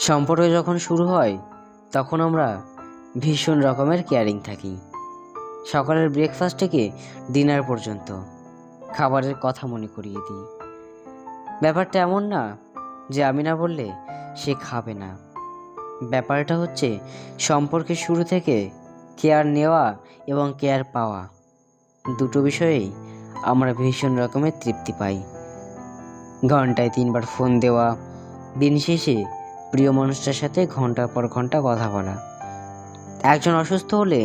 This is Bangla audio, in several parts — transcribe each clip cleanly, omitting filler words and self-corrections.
সম্পর্ক যখন শুরু হয় তখন আমরা ভীষণ রকমের কেয়ারিং থাকি। সকালের ব্রেকফাস্ট থেকে ডিনার পর্যন্ত খাবারের কথা মনে করিয়ে দিই। ব্যাপারটা এমন না যে আমি না বললে সে খাবে না। ব্যাপারটা হচ্ছে সম্পর্কের শুরু থেকে কেয়ার নেওয়া এবং কেয়ার পাওয়া, দুটো বিষয়েই আমরা ভীষণ রকমের তৃপ্তি পাই। ঘন্টায় 3বার ফোন দেওয়া, দিন শেষে প্রিয় মানুষটার সাথে ঘন্টার পর ঘন্টা কথা বলা, একজন অসুস্থ হলে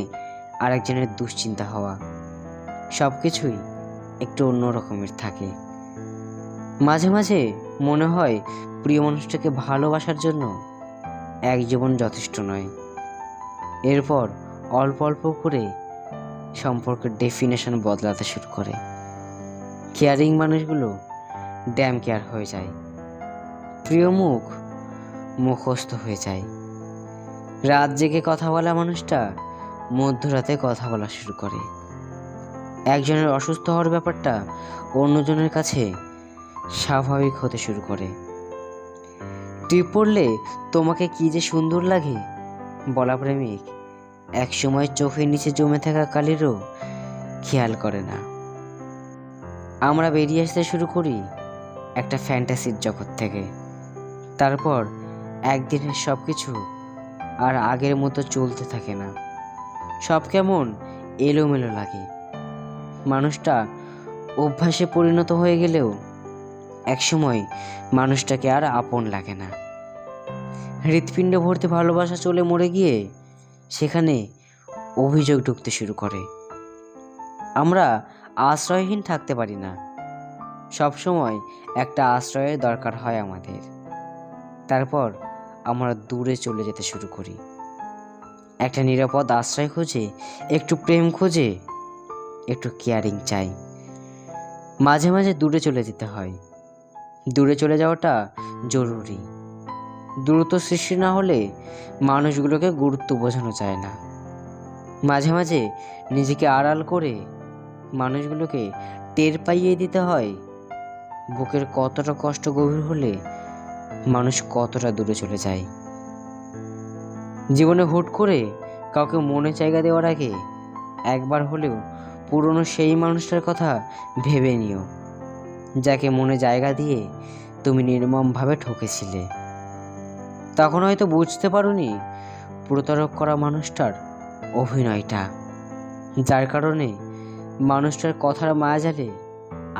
আরেকজনের দুশ্চিন্তা হওয়া, সব কিছুই একটু অন্য রকমের থাকে। মাঝে মাঝে মনে হয় প্রিয় মানুষটাকে ভালোবাসার জন্য এক জীবন যথেষ্ট নয়। এরপর অল্প অল্প করে সম্পর্কের ডেফিনেশন বদলাতে শুরু করে। কেয়ারিং মানুষগুলো ড্যাম কেয়ার হয়ে যায়, প্রিয় মুখ মুখস্থ হয়ে যায়। রাত জেগে কথা বলা মানুষটা মধ্যরাতে কথা বলা শুরু করে। একজনের অসুস্থ হওয়ার ব্যাপারটা অন্যজনের কাছে স্বাভাবিক হতে শুরু করে। টিপ পড়লে তোমাকে কি যে সুন্দর লাগে বলা প্রেমিক একসময় চোখের নিচে জমে থাকা কালিরও খেয়াল করে না। আমরা বেরিয়ে আসতে শুরু করি একটা ফ্যান্টাসির জগৎ থেকে। তারপর একদিনের সব কিছু আর আগের মতো চলতে থাকে না। সব কেমন এলোমেলো লাগে। মানুষটা অভ্যাসে পরিণত হয়ে গেলেও একসময় মানুষটাকে আর আপন লাগে না। হৃৎপিণ্ড ভর্তি ভালোবাসা চলে মরে গিয়ে সেখানে অভিযোগ ঢুকতে শুরু করে। আমরা আশ্রয়হীন থাকতে পারি না, সবসময় একটা আশ্রয়ের দরকার হয় আমাদের। তারপর আমরা দূরে চলে যেতে শুরু করি, একটা নিরাপদ আশ্রয় খোঁজে, একটু প্রেম খোঁজে, একটু কেয়ারিং চাই। মাঝে মাঝে দূরে চলে যেতে হয়। দূরে চলে যাওয়াটা জরুরি। দূরত্ব সৃষ্টি না হলে মানুষগুলোকে গুরুত্ব বোঝানো যায় না। মাঝে মাঝে নিজেকে আড়াল করে মানুষগুলোকে টের পাইয়ে দিতে হয় বুকের কতটা কষ্ট গভীর হলে মানুষ কতটা দূরে চলে যায়। জীবনে হুট করে কাউকে মনে জায়গা দেওয়ার আগে একবার হলেও পুরনো সেই মানুষটার কথা ভেবে নিও, যাকে মনে জায়গা দিয়ে তুমি নির্মমভাবে ঠকেছিলে। তখন হয়তো বুঝতে পারোনি প্রতারক করা মানুষটার অভিনয়টা, যার কারণে মানুষটার কথার মায়াজালে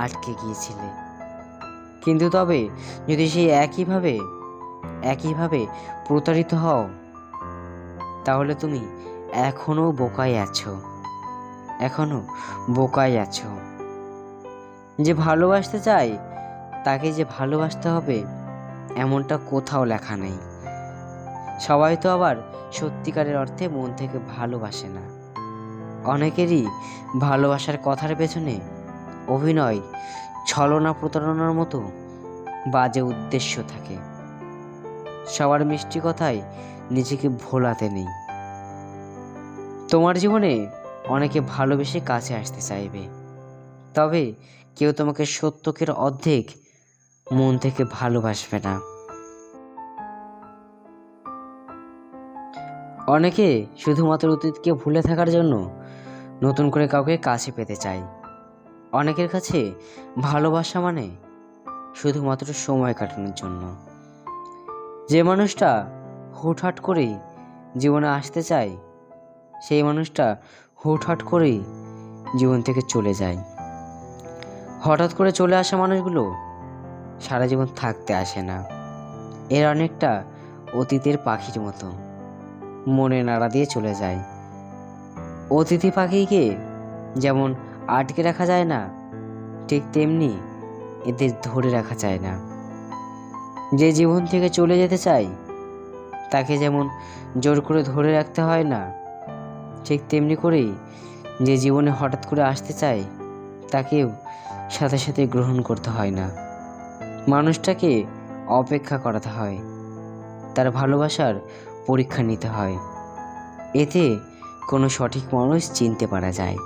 আটকে গিয়েছিলে। কিন্তু তবে যদি সেই একইভাবে প্রতারিত হও, তাহলে তুমি এখনো বোকায় আছো। যে ভালোবাসতে চায় তাকে যে ভালোবাসতে হবে এমনটা কোথাও লেখা নেই। সবাই তো আবার সত্যিকারের অর্থে মন থেকে ভালোবাসে না। অনেকেরই ভালোবাসার কথার পেছনে অভিনয়, ছলনা, প্রতারণার মতো বাজে উদ্দেশ্য থাকে। সবার মিষ্টি কথায় নিজেকে ভোলাতে নেই। তোমার জীবনে অনেকে ভালোবেসে কাছে আসতে চাইবে, তবে কেউ তোমাকে সত্যকের অর্ধেক মন থেকে ভালোবাসবে না। অনেকে শুধুমাত্র অতীতকে ভুলে থাকার জন্য নতুন করে কাউকে কাছে পেতে চায়। অনেকের কাছে ভালোবাসা মানে শুধুমাত্র সময় কাটানোর জন্য। যে মানুষটা হুটহাট করেই জীবনে আসতে চায়, সেই মানুষটা হুটহাট করেই জীবন থেকে চলে যায়। হঠাৎ করে চলে আসা মানুষগুলো সারা জীবন থাকতে আসে না। এর অনেকটা অতীতের পাখির মতো, মনে নাড়া দিয়ে চলে যায়। অতিথি পাখিকে যেমন আটকে রাখা যায় না, ঠিক তেমনি এদের ধরে রাখা যায় না। যে জীবন থেকে চলে যেতে চায় তাকে যেমন জোর করে ধরে রাখতে হয় না, ঠিক তেমনি করেই যে জীবনে হঠাৎ করে আসতে চায় তাকেও সাথে সাথে গ্রহণ করতে হয় না। মানুষটাকে অপেক্ষা করাতে হয়, তার ভালোবাসার পরীক্ষা নিতে হয়। এতে কোনো সঠিক মানুষ চিনতে পারা যায়।